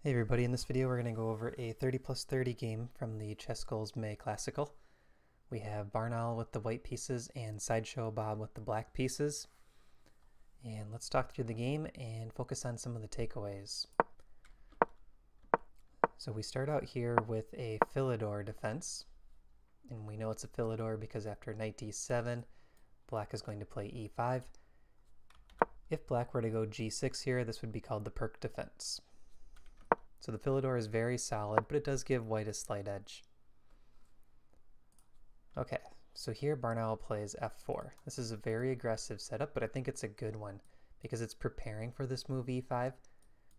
Hey everybody, in this video we're going to go over a 30+30 game from the ChessGoals May Classical. We have BairnOwl with the white pieces and Sideshow Bob with the black pieces. And let's talk through the game and focus on some of the takeaways. So we start out here with a Philidor Defense. And we know it's a Philidor because after knight d7, black is going to play e5. If black were to go g6 here, this would be called the perk defense. So the Philidor is very solid, but it does give white a slight edge. Okay, so here BairnOwl plays f4. This is a very aggressive setup, but I think it's a good one because it's preparing for this move e5,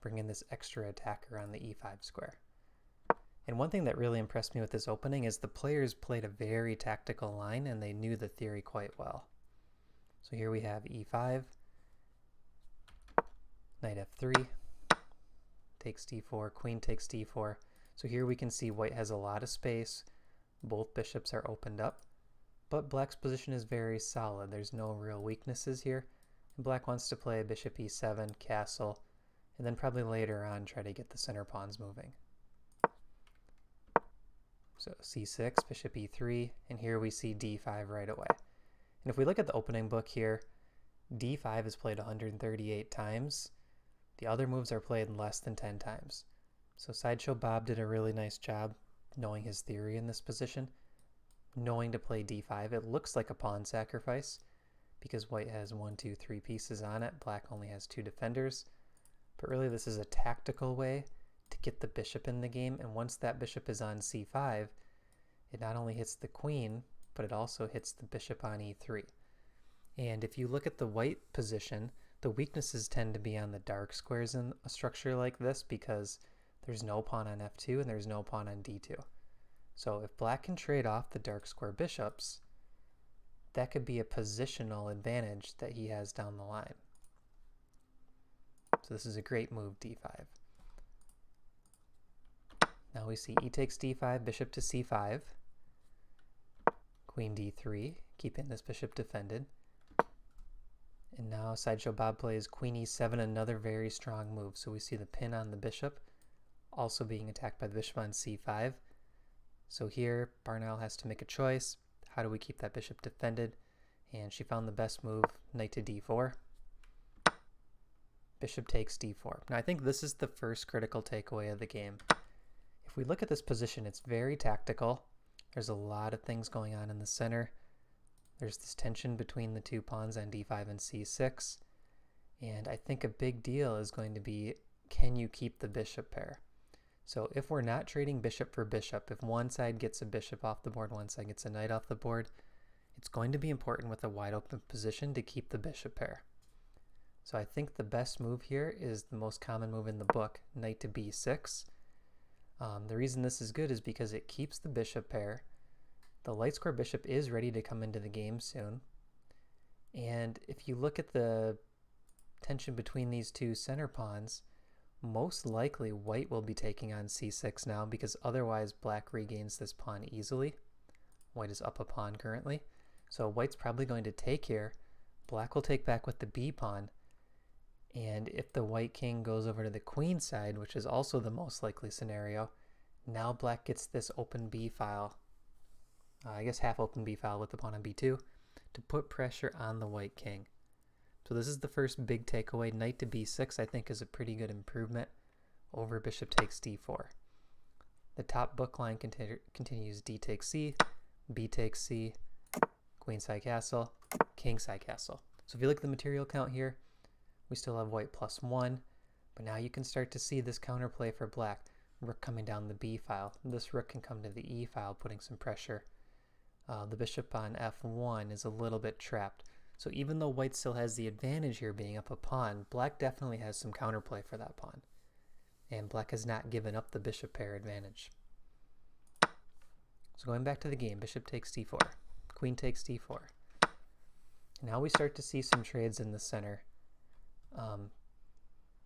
bringing this extra attacker on the e5 square. And one thing that really impressed me with this opening is the players played a very tactical line and they knew the theory quite well. So here we have e5, knight f3, takes d4, queen takes d4. So here we can see white has a lot of space. Both bishops are opened up, but black's position is very solid. There's no real weaknesses here. And black wants to play bishop e7, castle, and then probably later on try to get the center pawns moving. So c6, bishop e3, and here we see d5 right away. And if we look at the opening book here, d5 is played 138 times. The other moves are played less than 10 times. So Sideshow Bob did a really nice job knowing his theory in this position. Knowing to play d5, it looks like a pawn sacrifice because white has 1, 2, 3 pieces on it. Black only has 2 defenders. But really this is a tactical way to get the bishop in the game, and once that bishop is on c5, it not only hits the queen, but it also hits the bishop on e3. And if you look at the white position, the weaknesses tend to be on the dark squares in a structure like this because there's no pawn on f2 and there's no pawn on d2. So if black can trade off the dark square bishops, that could be a positional advantage that he has down the line. So this is a great move, d5. Now we see e takes d5, bishop to c5, queen d3, keeping this bishop defended. And now Sideshow Bob plays queen e7, another very strong move. So we see the pin on the bishop also being attacked by the bishop on c5. So here BairnOwl has to make a choice. How do we keep that bishop defended? And she found the best move, knight to d4. Bishop takes d4. Now I think this is the first critical takeaway of the game. If we look at this position, it's very tactical. There's a lot of things going on in the center. There's this tension between the two pawns on d5 and c6. And I think a big deal is going to be, can you keep the bishop pair? So if we're not trading bishop for bishop, if one side gets a bishop off the board, one side gets a knight off the board, it's going to be important with a wide open position to keep the bishop pair. So I think the best move here is the most common move in the book, knight to b6. The reason this is good is because it keeps the bishop pair. The light square bishop is ready to come into the game soon. And if you look at the tension between these two center pawns, most likely white will be taking on c6 now because otherwise black regains this pawn easily. White is up a pawn currently. So white's probably going to take here. Black will take back with the b pawn. And if the white king goes over to the queen side, which is also the most likely scenario, now black gets this open b file. I guess half open b file with the pawn on b2 to put pressure on the white king. So this is the first big takeaway. Knight to b6 I think is a pretty good improvement over bishop takes d4. The top book line continues d takes c, b takes c, queen side castle, king side castle. So if you look at the material count here, we still have white +1, but now you can start to see this counterplay for black. Rook coming down the b file. This rook can come to the e file, putting some pressure. The bishop on f1 is a little bit trapped. So even though white still has the advantage here being up a pawn, black definitely has some counterplay for that pawn. And black has not given up the bishop pair advantage. So going back to the game, bishop takes d4, queen takes d4. Now we start to see some trades in the center.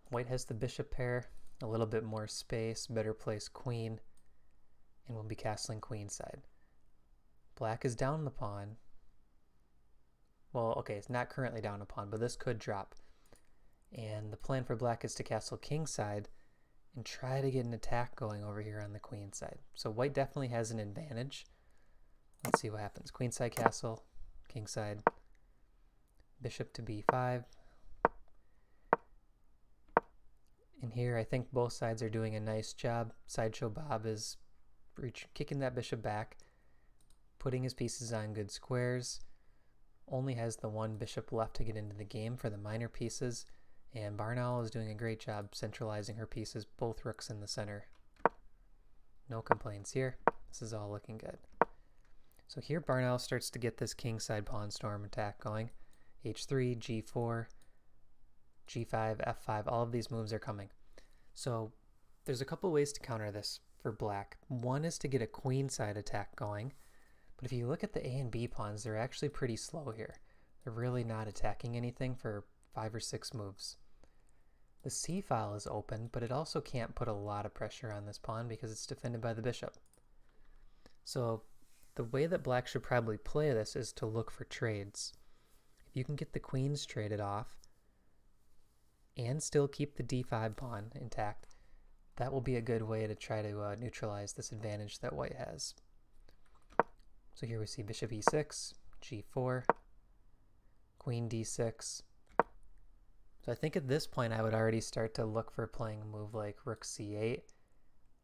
White has the bishop pair, a little bit more space, better placed queen, and we'll be castling queenside. Black is down the pawn. Well, okay, it's not currently down a pawn, but this could drop. And the plan for black is to castle kingside and try to get an attack going over here on the queen side. So white definitely has an advantage. Let's see what happens. Queenside castle, kingside, bishop to b5. And here I think both sides are doing a nice job. Sideshow Bob is kicking that bishop back, putting his pieces on good squares. Only has the one bishop left to get into the game for the minor pieces. And BairnOwl is doing a great job centralizing her pieces, both rooks in the center. No complaints here. This is all looking good. So here BairnOwl starts to get this kingside pawn storm attack going. h3, g4, g5, f5, all of these moves are coming. So there's a couple ways to counter this for black. One is to get a queenside attack going, but if you look at the A and B pawns, they're actually pretty slow here. They're really not attacking anything for 5 or 6 moves. The C file is open, but it also can't put a lot of pressure on this pawn because it's defended by the bishop. So the way that black should probably play this is to look for trades. If you can get the queens traded off and still keep the d5 pawn intact, that will be a good way to try to neutralize this advantage that white has. So here we see bishop e6, g4, queen d6. So I think at this point I would already start to look for playing a move like rook c8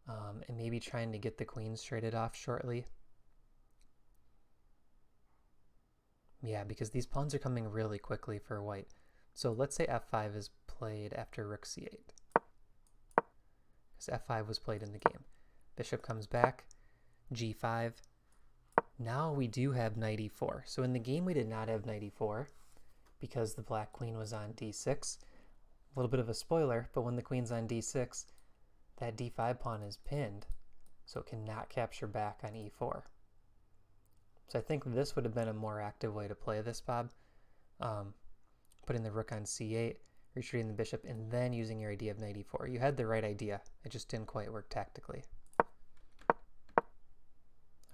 and maybe trying to get the queens traded off shortly. Yeah, because these pawns are coming really quickly for white. So let's say f5 is played after rook c8. Because f5 was played in the game. Bishop comes back, g5. Now we do have knight e4. So in the game we did not have knight e4 because the black queen was on d6. A little bit of a spoiler, but when the queen's on d6, that d5 pawn is pinned, so it cannot capture back on e4. So I think this would have been a more active way to play this, Bob. Putting the rook on c8, retreating the bishop, and then using your idea of knight e4. You had the right idea, it just didn't quite work tactically.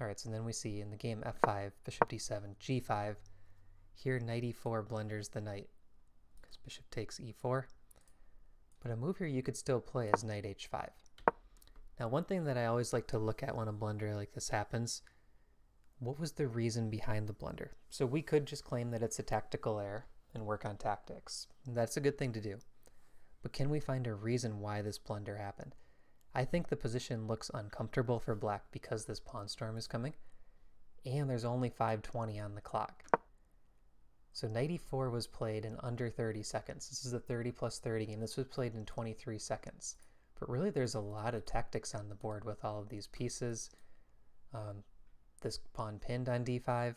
Alright, so then we see in the game f5, bishop d7, g5. Here knight e4 blunders the knight, because bishop takes e4. But a move here you could still play is knight h5. Now one thing that I always like to look at when a blunder like this happens, what was the reason behind the blunder? So we could just claim that it's a tactical error and work on tactics. That's a good thing to do. But can we find a reason why this blunder happened? I think the position looks uncomfortable for black because this pawn storm is coming, and there's only 5:20 on the clock. So knight e4 was played in under 30 seconds. This is a 30 plus 30 game. This was played in 23 seconds. But really there's a lot of tactics on the board with all of these pieces. This pawn pinned on d5.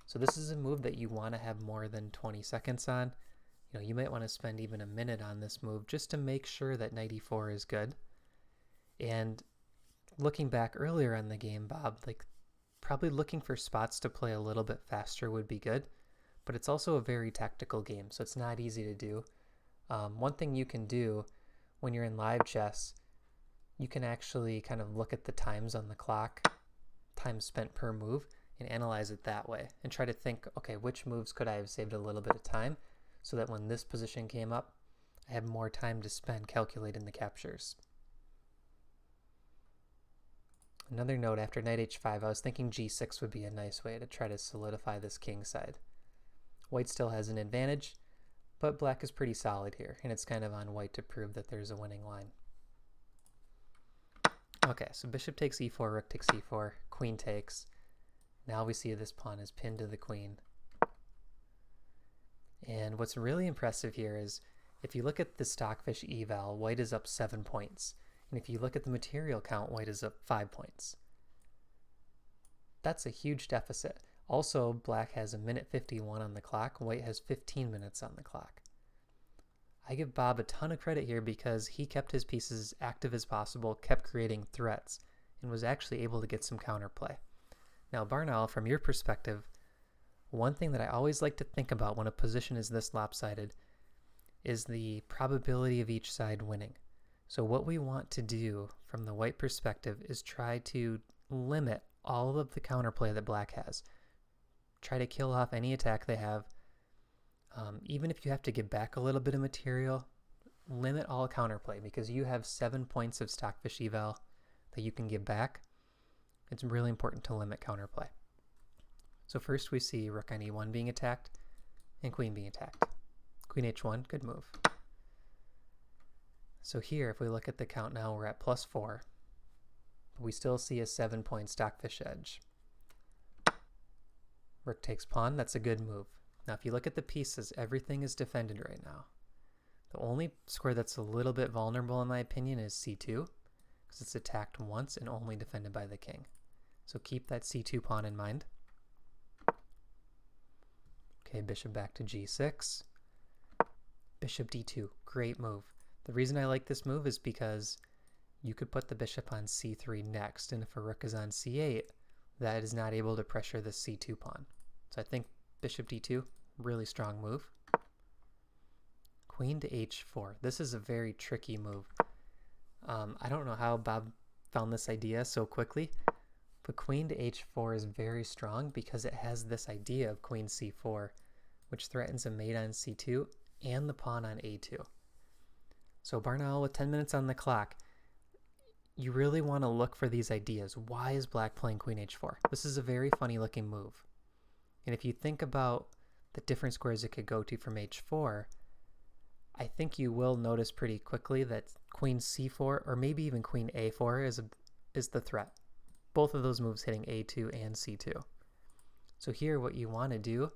So this is a move that you want to have more than 20 seconds on. You know, you might want to spend even a minute on this move just to make sure that knight e4 is good. And looking back earlier on the game, Bob, like probably looking for spots to play a little bit faster would be good, but it's also a very tactical game, so it's not easy to do. One thing you can do when you're in live chess, you can actually kind of look at the times on the clock, time spent per move, and analyze it that way and try to think, okay, which moves could I have saved a little bit of time so that when this position came up, I had more time to spend calculating the captures. Another note, after knight h5, I was thinking g6 would be a nice way to try to solidify this king side. White still has an advantage, but black is pretty solid here, and it's kind of on white to prove that there's a winning line. Okay, so bishop takes e4, rook takes e4, queen takes. Now we see this pawn is pinned to the queen. And what's really impressive here is, if you look at the stockfish eval, white is up 7 points. And if you look at the material count, white is up 5 points. That's a huge deficit. Also, black has 1:51 on the clock, white has 15 minutes on the clock. I give Bob a ton of credit here because he kept his pieces as active as possible, kept creating threats, and was actually able to get some counterplay. Now, BairnOwl, from your perspective, one thing that I always like to think about when a position is this lopsided is the probability of each side winning. So what we want to do from the white perspective is try to limit all of the counterplay that black has. Try to kill off any attack they have. Even if you have to get back a little bit of material, limit all counterplay because you have 7 points of Stockfish eval that you can give back. It's really important to limit counterplay. So first we see rook on e1 being attacked and queen being attacked. Queen h1, good move. So here, if we look at the count now, we're at +4, but we still see a 7-point Stockfish edge. Rook takes pawn, that's a good move. Now if you look at the pieces, everything is defended right now. The only square that's a little bit vulnerable in my opinion is c2, because it's attacked once and only defended by the king. So keep that c2 pawn in mind. Okay, bishop back to g6. Bishop d2, great move. The reason I like this move is because you could put the bishop on c3 next, and if a rook is on c8, that is not able to pressure the c2 pawn. So I think bishop d2, really strong move. Queen to h4. This is a very tricky move. I don't know how Bob found this idea so quickly, but queen to h4 is very strong because it has this idea of queen c4, which threatens a mate on c2 and the pawn on a2. So BairnOwl, with 10 minutes on the clock, you really want to look for these ideas. Why is black playing queen h4? This is a very funny looking move. And if you think about the different squares it could go to from h4, I think you will notice pretty quickly that queen c4 or maybe even queen a4 is the threat. Both of those moves hitting a2 and c2. So here what you want to do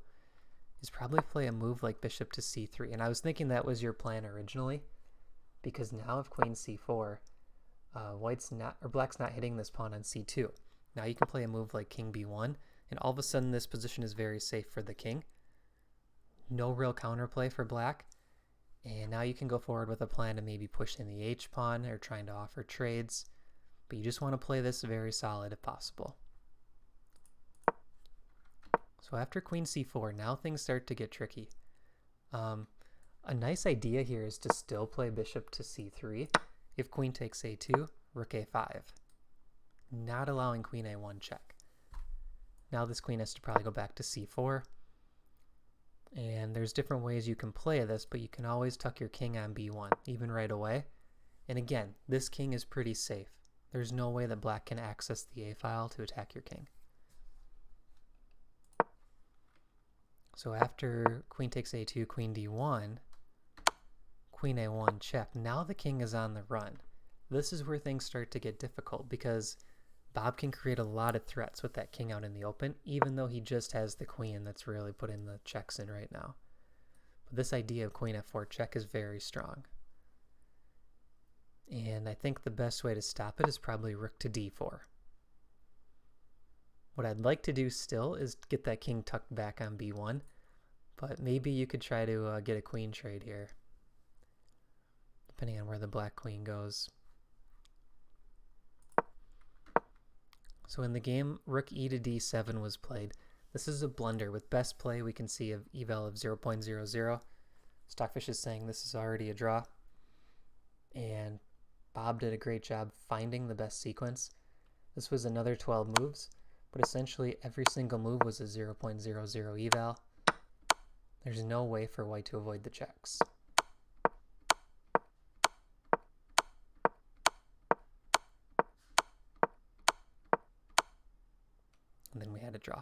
is probably play a move like bishop to c3. And I was thinking that was your plan originally, because now if queen c4, black's not hitting this pawn on c2. Now you can play a move like king b1, and all of a sudden this position is very safe for the king. No real counterplay for black. And now you can go forward with a plan to maybe push in the h-pawn or trying to offer trades. But you just want to play this very solid if possible. So after queen c4, now things start to get tricky. A nice idea here is to still play bishop to c3. If queen takes a2, rook a5. Not allowing queen a1 check. Now this queen has to probably go back to c4. And there's different ways you can play this, but you can always tuck your king on b1, even right away. And again, this king is pretty safe. There's no way that black can access the a-file to attack your king. So after queen takes a2, queen d1, queen a1 check. Now the king is on the run. This is where things start to get difficult because Bob can create a lot of threats with that king out in the open, even though he just has the queen that's really putting the checks in right now. But this idea of queen f4 check is very strong. And I think the best way to stop it is probably rook to d4. What I'd like to do still is get that king tucked back on b1, but maybe you could try to get a queen trade here, depending on where the black queen goes. So in the game, rook e to d7 was played. This is a blunder. With best play, we can see an eval of 0.00. Stockfish is saying this is already a draw. And Bob did a great job finding the best sequence. This was another 12 moves, but essentially every single move was a 0.00 eval. There's no way for white to avoid the checks. And then we had a draw.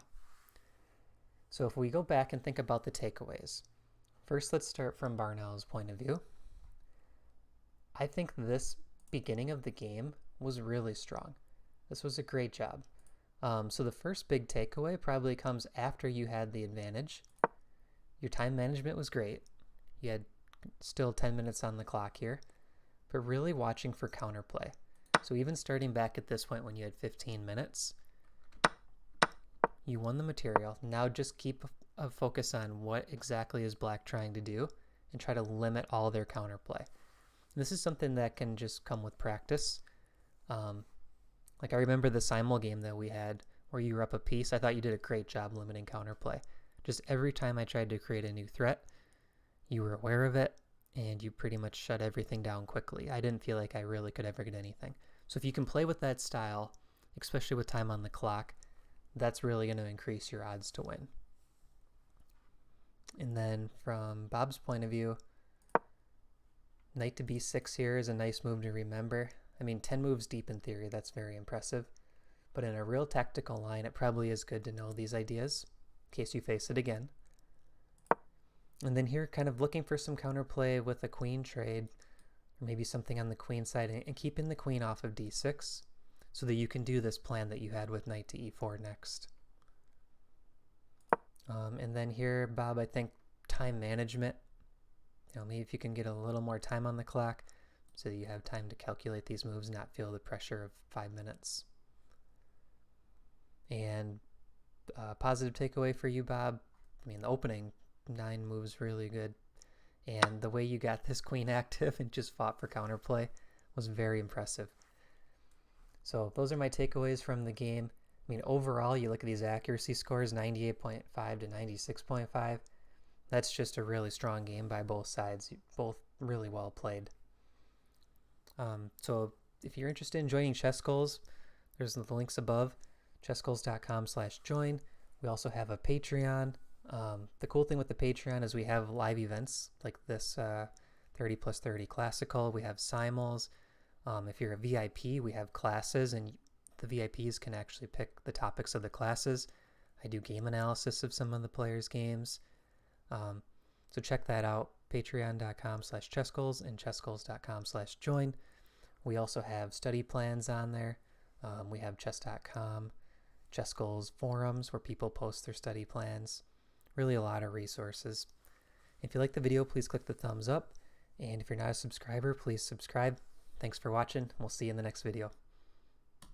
So if we go back and think about the takeaways, first let's start from BairnOwl's point of view. I think this beginning of the game was really strong. This was a great job. So the first big takeaway probably comes after you had the advantage. Your time management was great. You had still 10 minutes on the clock here, but really watching for counterplay. So even starting back at this point when you had 15 minutes, you won the material. Now just keep a focus on what exactly is black trying to do and try to limit all their counterplay. This is something that can just come with practice. Like I remember the simul game that we had where you were up a piece. I thought you did a great job limiting counterplay. Just every time I tried to create a new threat, you were aware of it and you pretty much shut everything down quickly. I didn't feel like I really could ever get anything. So if you can play with that style, especially with time on the clock, that's really going to increase your odds to win. And then from Bob's point of view, Knight to b6 here is a nice move to remember. I mean, 10 moves deep in theory, that's very impressive. But in a real tactical line, it probably is good to know these ideas in case you face it again. And then here, kind of looking for some counterplay with a queen trade, or maybe something on the queen side, and keeping the queen off of d6 so that you can do this plan that you had with knight to e4 next. And then here, Bob, I think time management. Maybe if you can get a little more time on the clock so that you have time to calculate these moves, not feel the pressure of 5 minutes. And positive takeaway for you, Bob, I mean, the opening 9 moves really good. And the way you got this queen active and just fought for counterplay was very impressive. So those are my takeaways from the game. I mean, overall, you look at these accuracy scores, 98.5 to 96.5. That's just a really strong game by both sides, both really well played. So if you're interested in joining ChessGoals, there's the links above, chessgoals.com/join. We also have a Patreon. The cool thing with the Patreon is we have live events like this 30 plus 30 classical. We have simuls. If you're a VIP, we have classes, and the VIPs can actually pick the topics of the classes. I do game analysis of some of the players' games. So check that out, patreon.com/chessgoals and chessgoals.com/join. We also have study plans on there. We have chess.com, ChessGoals forums where people post their study plans. Really a lot of resources. If you like the video, please click the thumbs up. And if you're not a subscriber, please subscribe. Thanks for watching. We'll see you in the next video.